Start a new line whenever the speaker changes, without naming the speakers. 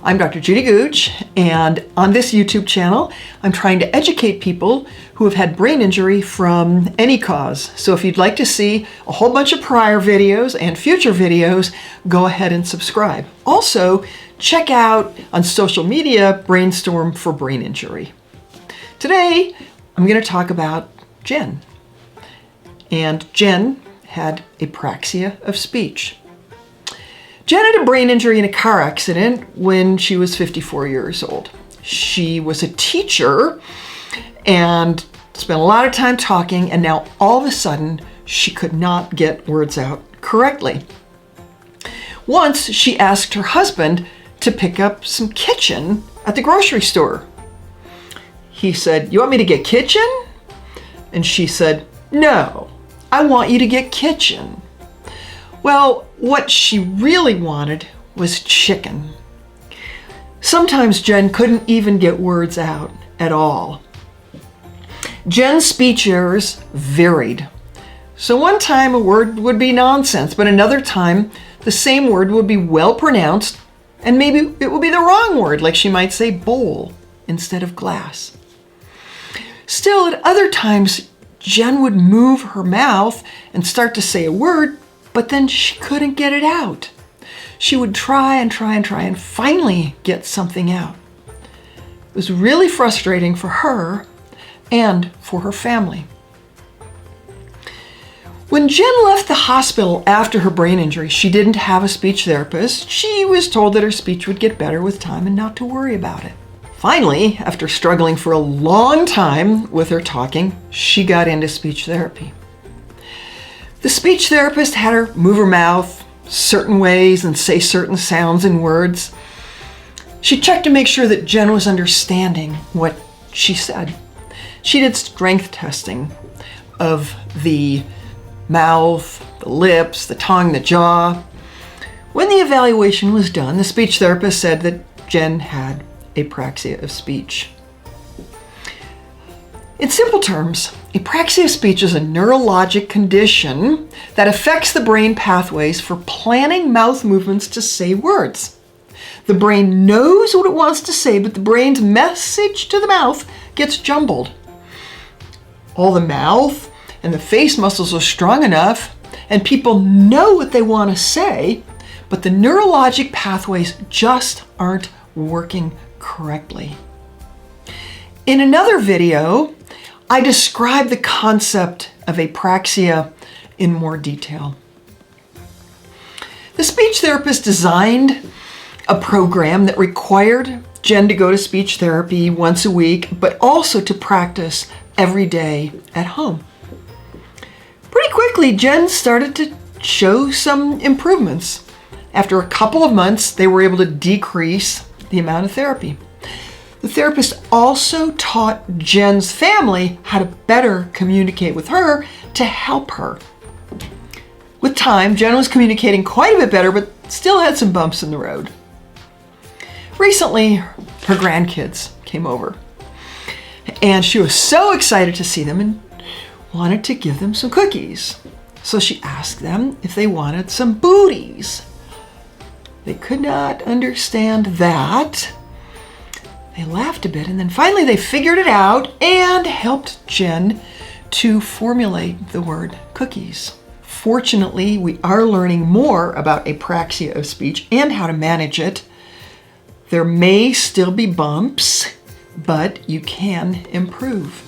I'm Dr. Judy Gooch, and on this YouTube channel, I'm trying to educate people who have had brain injury from any cause. So if you'd like to see a whole bunch of prior videos and future videos, go ahead and subscribe. Also, check out on social media, Brainstorm for Brain Injury. Today, I'm going to talk about Jen. And Jen had apraxia of speech. Jen had a brain injury in a car accident when she was 54 years old. She was a teacher and spent a lot of time talking, and now all of a sudden she could not get words out correctly. Once she asked her husband to pick up some kitchen at the grocery store. He said, "You want me to get kitchen?" And she said, "No, I want you to get kitchen." Well, what she really wanted was chicken. Sometimes Jen couldn't even get words out at all. Jen's speech errors varied. So one time a word would be nonsense, but another time the same word would be well pronounced, and maybe it would be the wrong word, like she might say bowl instead of glass. Still, at other times, Jen would move her mouth and start to say a word, but then she couldn't get it out. She would try and finally get something out. It was really frustrating for her and for her family. When Jen left the hospital after her brain injury, she didn't have a speech therapist. She was told that her speech would get better with time and not to worry about it. Finally, after struggling for a long time with her talking, she got into speech therapy. The speech therapist had her move her mouth certain ways and say certain sounds and words. She checked to make sure that Jen was understanding what she said. She did strength testing of the mouth, the lips, the tongue, the jaw. When the evaluation was done, the speech therapist said that Jen had apraxia of speech. In simple terms, apraxia of speech is a neurologic condition that affects the brain pathways for planning mouth movements to say words. The brain knows what it wants to say, but the brain's message to the mouth gets jumbled. All the mouth and the face muscles are strong enough, and people know what they want to say, but the neurologic pathways just aren't working correctly. In another video, I describe the concept of apraxia in more detail. The speech therapist designed a program that required Jen to go to speech therapy once a week, but also to practice every day at home. Pretty quickly, Jen started to show some improvements. After a couple of months, they were able to decrease the amount of therapy. The therapist also taught Jen's family how to better communicate with her to help her. With time, Jen was communicating quite a bit better, but still had some bumps in the road. Recently, her grandkids came over, and she was so excited to see them and wanted to give them some cookies. So she asked them if they wanted some booties. They could not understand that. They laughed a bit, and then finally they figured it out and helped Jen to formulate the word cookies. Fortunately, we are learning more about apraxia of speech and how to manage it. There may still be bumps, but you can improve.